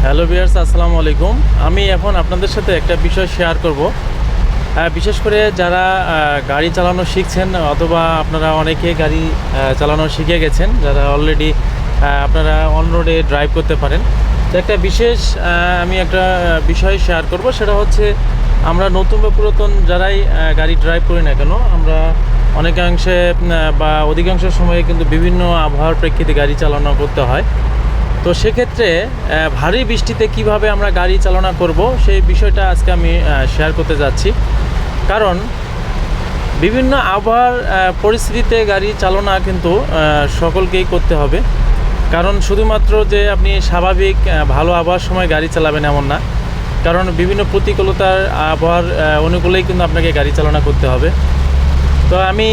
Hello viewers, আসসালামু আলাইকুম। আমি এখন আপনাদের সাথে একটা বিষয় শেয়ার করব। বিশেষ করে যারা গাড়ি চালানো শিখছেন অথবা আপনারা অনেকে গাড়ি চালানো শিখে গেছেন, যারা অলরেডি আপনারা অন রোডে ড্রাইভ করতে পারেন। তো একটা বিশেষ আমি একটা বিষয় শেয়ার করব, সেটা হচ্ছে আমরা নতুন বা পুরাতন যারাই গাড়ি ড্রাইভ করি না কেন, আমরা অনেকাংশে বা অধিকাংশ সময়ে কিন্তু বিভিন্ন আবহাওয়ার প্রেক্ষিতে গাড়ি চালানো করতে হয়। তো সেক্ষেত্রে ভারী বৃষ্টিতে কিভাবে আমরা গাড়ি চালনা করব সেই বিষয়টা আজকে আমি শেয়ার করতে যাচ্ছি। কারণ বিভিন্ন আবহাওয়ার পরিস্থিতিতে গাড়ি চালনা কিন্তু সকলকেই করতে হবে। কারণ শুধুমাত্র যে আপনি স্বাভাবিক ভালো আবহাওয়ার সময় গাড়ি চালাবেন এমন না, কারণ বিভিন্ন প্রতিকূলতার আবহাওয়ার অনুকূলেই কিন্তু আপনাকে গাড়ি চালনা করতে হবে। তো আমি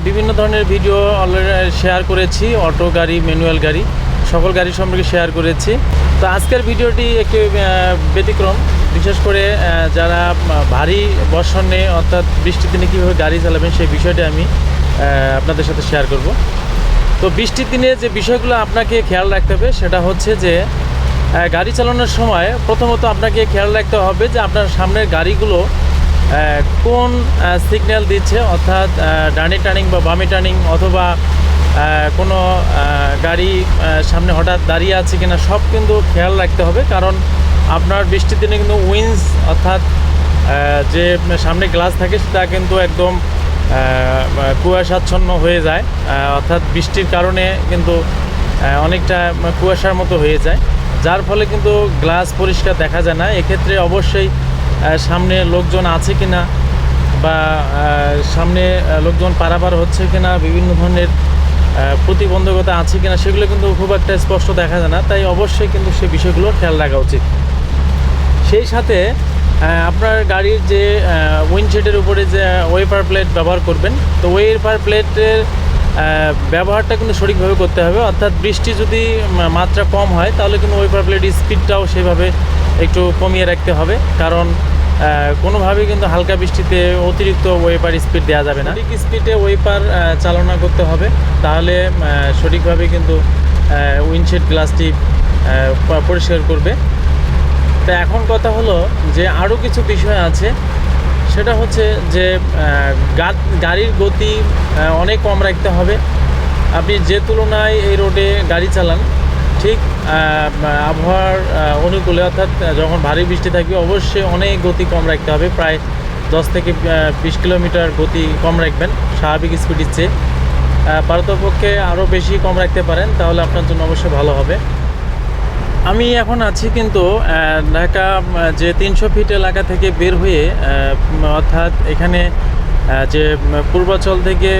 বিভিন্ন ধরনের ভিডিও অলরেডি শেয়ার করেছি, অটো গাড়ি, ম্যানুয়াল গাড়ি, সকল গাড়ি সম্পর্কে শেয়ার করেছি। তো আজকের ভিডিওটি একটি ব্যতিক্রম, বিশেষ করে যারা ভারী বর্ষণে অর্থাৎ বৃষ্টির দিনে কীভাবে গাড়ি চালাবেন সেই বিষয়টি আমি আপনাদের সাথে শেয়ার করব। তো বৃষ্টির দিনে যে বিষয়গুলো আপনাকে খেয়াল রাখতে হবে সেটা হচ্ছে যে গাড়ি চালানোর সময় প্রথমত আপনাকে খেয়াল রাখতে হবে যে আপনার সামনের গাড়িগুলো কোন সিগন্যাল দিচ্ছে, অর্থাৎ ডানে টার্নিং বা বামে টার্নিং, অথবা কোনো গাড়ি সামনে হঠাৎ দাঁড়িয়ে আছে কিনা, সব কিন্তু খেয়াল রাখতে হবে। কারণ আপনার বৃষ্টির দিনে কিন্তু উইন্ডস অর্থাৎ যে সামনে গ্লাস থাকে সেটা কিন্তু একদম কুয়াশাচ্ছন্ন হয়ে যায়, অর্থাৎ বৃষ্টির কারণে কিন্তু অনেকটা কুয়াশার মতো হয়ে যায়, যার ফলে কিন্তু গ্লাস পরিষ্কার দেখা যায় না। এক্ষেত্রে অবশ্যই সামনে লোকজন আছে কিনা বা সামনে লোকজন পারাপার হচ্ছে কিনা, বিভিন্ন ধরনের প্রতিবন্ধকতা আছে কিনা সেগুলো কিন্তু খুব একটা স্পষ্ট দেখা যায় না। তাই অবশ্যই কিন্তু সেই বিষয়গুলো খেয়াল রাখা উচিত। সেই সাথে আপনার গাড়ির যে উইন্ডশিল্ডের উপরে যে ওয়েপার প্লেট ব্যবহার করবেন, তো ওয়েপার প্লেটের ব্যবহারটা কিন্তু সঠিকভাবে করতে হবে। অর্থাৎ বৃষ্টি যদি মাত্রা কম হয় তাহলে কিন্তু ওয়েপার প্লেটের স্পিডটাও সেভাবে একটু কমিয়ে রাখতে হবে। কারণ কোনোভাবেই কিন্তু হালকা বৃষ্টিতে অতিরিক্ত ওয়েপার স্পিড দেওয়া যাবে না, সঠিক স্পিডে ওয়েপার চালনা করতে হবে, তাহলে সঠিকভাবে কিন্তু উইন্ডশিল্ড গ্লাসটি পরিষ্কার করবে। তো এখন কথা হলো যে আরও কিছু বিষয় আছে, সেটা হচ্ছে যে গাড়ির গতি অনেক কম রাখতে হবে। আপনি যে তুলনায় এই রোডে গাড়ি চালান, ঠিক আবহাওয়ার অনুকূলে অর্থাৎ যখন ভারী বৃষ্টি থাকবে অবশ্যই অনেক গতি কম রাখতে হবে। প্রায় 10 থেকে 20 কিলোমিটার গতি কম রাখবেন স্বাভাবিক স্পিডের চেয়ে। পারতপক্ষে আরও বেশি কম রাখতে পারেন, তাহলে আপনার জন্য অবশ্যই ভালো হবে। আমি এখন আছি কিন্তু ঢাকা যে 300 ফিট এলাকা থেকে বের হয়ে, অর্থাৎ এখানে যে পূর্বাচল থেকে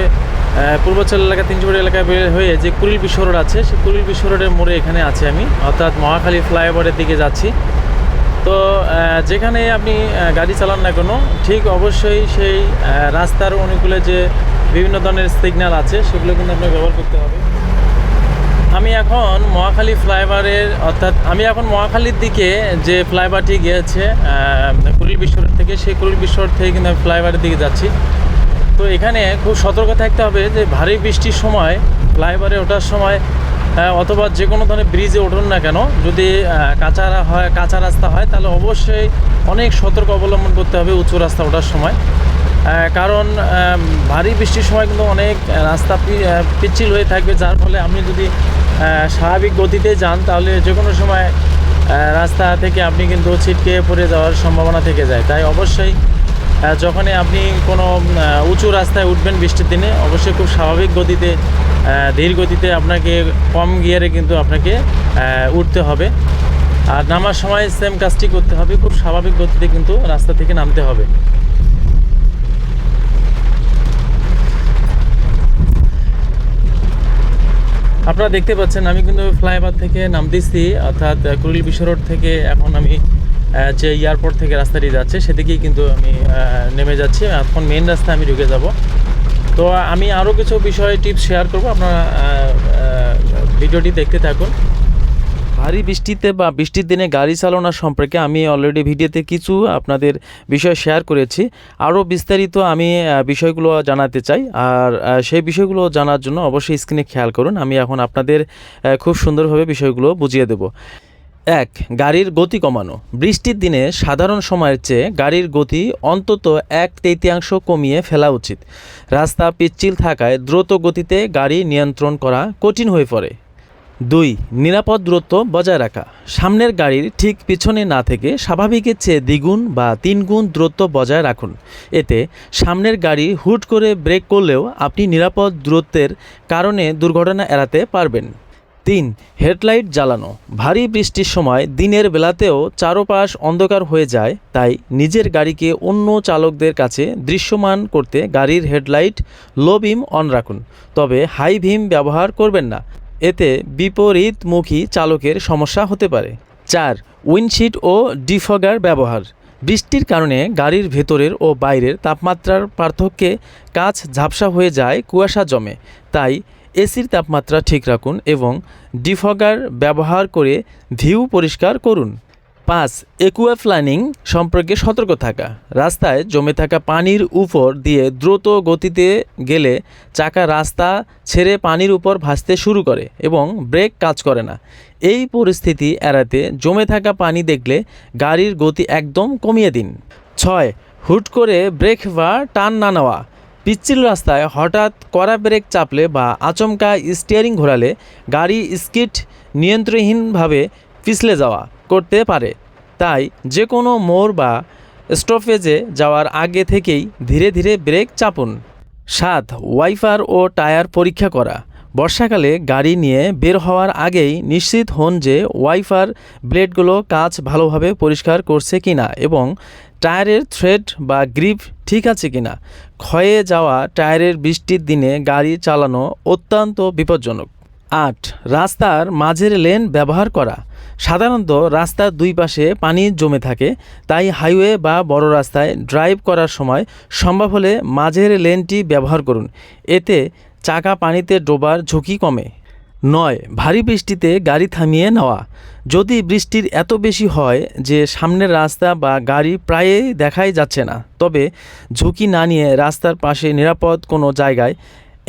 পূর্বাচল এলাকা 300 ফিট এলাকায় বের হয়ে যে কুড়িল বিশ্ব রোড আছে, সেই কুড়িল বিশ্ব রোডের মোড়ে এখানে আছি আমি, অর্থাৎ মহাখালী ফ্লাইওভারের দিকে যাচ্ছি। তো যেখানে আপনি গাড়ি চালান না কেন, ঠিক অবশ্যই সেই রাস্তার অনুকূলে যে বিভিন্ন ধরনের সিগন্যাল আছে সেগুলো কিন্তু আপনাকে ব্যবহার করতে হবে। আমি এখন মহাখালী ফ্লাইওভারের, অর্থাৎ আমি এখন মহাখালীর দিকে যে ফ্লাইওভারটি গিয়েছে কুড়িল বিশ্ব রোড থেকে, সেই কুড়িল বিশ্ব রোড থেকে কিন্তু আমি ফ্লাইওভারের দিকে যাচ্ছি। তো এখানে খুব সতর্ক থাকতে হবে যে ভারী বৃষ্টির সময় ফ্লাইওভারে ওঠার সময় অথবা যে কোনো ধরনের ব্রিজে উঠুন না কেন, যদি কাঁচা রাস্তা হয় তাহলে অবশ্যই অনেক সতর্ক অবলম্বন করতে হবে উঁচু রাস্তা ওঠার সময়। কারণ ভারী বৃষ্টির সময় কিন্তু অনেক রাস্তা পিচ্ছিল হয়ে থাকবে, যার ফলে আপনি যদি স্বাভাবিক গতিতে যান তাহলে যে কোনো সময় রাস্তা থেকে আপনি কিন্তু ছিটকে পড়ে যাওয়ার সম্ভাবনা থেকে যায়। তাই অবশ্যই যখনই আপনি কোনো উঁচু রাস্তায় উঠবেন বৃষ্টির দিনে, অবশ্যই খুব স্বাভাবিক গতিতে, ধীর গতিতে, আপনাকে কম গিয়ারে কিন্তু আপনাকে উঠতে হবে। আর নামার সময় সেম কাজটি করতে হবে, খুব স্বাভাবিক গতিতে কিন্তু রাস্তা থেকে নামতে হবে। আপনারা দেখতে পাচ্ছেন আমি কিন্তু ফ্লাইওভার থেকে নামতেছি, অর্থাৎ কুড়িল বিশ্ব রোড থেকে এখন আমি যে এয়ারপোর্ট থেকে রাস্তাটি যাচ্ছে সেদিকেই কিন্তু আমি নেমে যাচ্ছি। এখন মেন রাস্তায় আমি ঢুকে যাব। তো আমি আরও কিছু বিষয় টিপস শেয়ার করব, আপনারা ভিডিওটি দেখতে থাকুন। ভারী বৃষ্টিতে বা বৃষ্টির দিনে গাড়ি চালানো সম্পর্কে আমি অলরেডি ভিডিওতে কিছু আপনাদের বিষয় শেয়ার করেছি। আরও বিস্তারিত আমি বিষয়গুলো জানাতে চাই, আর সেই বিষয়গুলো জানার জন্য অবশ্যই স্ক্রিনে খেয়াল করুন। আমি এখন আপনাদের খুব সুন্দরভাবে বিষয়গুলো বুঝিয়ে দেব। এক, গাড়ির গতি কমানো। বৃষ্টির দিনে সাধারণ সময়ের চেয়ে গাড়ির গতি অন্তত 1/3 কমিয়ে ফেলা উচিত। রাস্তা পিচ্ছিল থাকায় দ্রুত গতিতে গাড়ি নিয়ন্ত্রণ করা কঠিন হয়ে পড়ে। 2, নিরাপদ দূরত্ব বজায় রাখা। সামনের গাড়ির ঠিক পিছনে না থেকে স্বাভাবিকের চেয়ে 2 গুণ বা 3 গুণ দূরত্ব বজায় রাখুন। এতে সামনের গাড়ি হুট করে ব্রেক করলেও আপনি নিরাপদ দূরত্বের কারণে দুর্ঘটনা এড়াতে পারবেন। 3, হেডলাইট জ্বালানো। ভারী বৃষ্টির সময় দিনের বেলাতেও চারপাশ অন্ধকার হয়ে যায়, তাই নিজের গাড়িকে অন্য চালকদের কাছে দৃশ্যমান করতে গাড়ির হেডলাইট লো বিম অন রাখুন, তবে হাই বিম ব্যবহার করবেন না, এতে বিপরীতমুখী চালকের সমস্যা হতে পারে। 4, উইন্ডশিট ও ডিফগার ব্যবহার। বৃষ্টির কারণে গাড়ির ভেতরের ও বাইরের তাপমাত্রার পার্থক্যে কাঁচ ঝাপসা হয়ে যায়, কুয়াশা জমে, তাই এসির তাপমাত্রা ঠিক রাখুন এবং ডিফগার ব্যবহার করে ভিউ পরিষ্কার করুন। 5, একুয়াপ্লানিং সম্পর্কে সতর্ক থাকা। রাস্তায় জমে থাকা পানির উপর দিয়ে দ্রুত গতিতে গেলে চাকা রাস্তা ছেড়ে পানির উপর ভাসতে শুরু করে এবং ব্রেক কাজ করে না। এই পরিস্থিতি এড়াতে জমে থাকা পানি দেখলে গাড়ির গতি একদম কমিয়ে দিন। 6, হুট করে ব্রেক বা টার্ন না নেওয়া। পিচ্ছিল রাস্তায় হঠাৎ কড়া ব্রেক চাপলে বা আচমকা স্টিয়ারিং ঘোরালে গাড়ি স্কিড নিয়ন্ত্রণহীনভাবে পিছলে যাওয়া করতে পারে, তাই যে কোনো মোড় বা স্টপেজে যাওয়ার আগে থেকেই ধীরে ধীরে ব্রেক চাপুন। 7, ওয়াইপার ও টায়ার পরীক্ষা করা। বর্ষাকালে গাড়ি নিয়ে বের হওয়ার আগেই নিশ্চিত হন যে ওয়াইপার ব্লেডগুলো কাজ ভালোভাবে পরিষ্কার করছে কিনা এবং টায়ারের থ্রেড বা গ্রিপ ঠিক আছে কিনা। ক্ষয়ে যাওয়া টায়ারের বৃষ্টির দিনে গাড়ি চালানো অত্যন্ত বিপজ্জনক। 8, রাস্তার মাঝের লেন ব্যবহার করা। সাধারণত রাস্তার দুই পাশে পানি জমে থাকে, তাই হাইওয়ে বা বড় রাস্তায় ড্রাইভ করার সময় সম্ভব হলে মাঝের লেনটি ব্যবহার করুন, এতে চাকা পানিতে ডোবার ঝুঁকি কমে। 9, ভারী বৃষ্টিতে গাড়ি থামিয়ে নেওয়া। যদি বৃষ্টির এত বেশি হয় যে সামনের রাস্তা বা গাড়ি প্রায়ই দেখাই যাচ্ছে না, তবে ঝুঁকি না নিয়ে রাস্তার পাশে নিরাপদ কোনো জায়গায়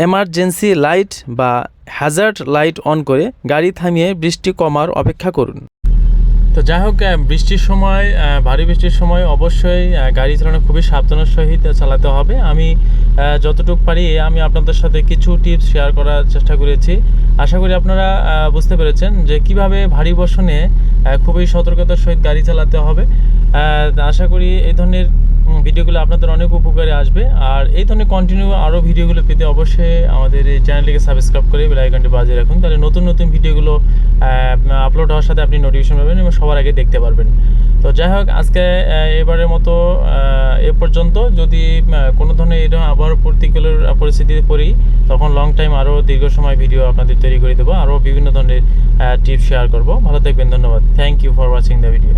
এমার্জেন্সি লাইট বা হ্যাজার্ড লাইট অন করে গাড়ি থামিয়ে বৃষ্টি কমার অপেক্ষা করুন। তো যাই হোক, বৃষ্টির সময়, ভারী বৃষ্টির সময় অবশ্যই গাড়ি চালানো খুবই সাবধানের সহিত চালাতে হবে। আমি যতটুকু পারি আমি আপনাদের সাথে কিছু টিপস শেয়ার করার চেষ্টা করেছি। আশা করি আপনারা বুঝতে পেরেছেন যে কিভাবে ভারী বর্ষণে খুবই সতর্কতার সহিত গাড়ি চালাতে হবে। আশা করি এই ধরনের ভিডিওগুলো আপনাদের অনেক উপকারে আসবে। আর এই ধরনের কন্টিনিউ আরও ভিডিওগুলো পেতে অবশ্যই আমাদের এই চ্যানেলটিকে সাবস্ক্রাইব করে বেল আইকনটি বাজিয়ে রাখুন, তাহলে নতুন নতুন ভিডিওগুলো আপলোড হওয়ার সাথে আপনি নোটিফিকেশন পাবেন এবং সবার আগে দেখতে পারবেন। তো যাই হোক, আজকে এবারের মতো এ পর্যন্ত। যদি কোনো ধরনের এই ধরনের আবহাওয়ার প্রতিকূল পরিস্থিতিতে পড়ি, তখন লং টাইম আরও দীর্ঘ সময় ভিডিও আপনাদের তৈরি করে দেবো, আরও বিভিন্ন ধরনের টিপস শেয়ার করব। ভালো থাকবেন, ধন্যবাদ। Thank you for watching the video.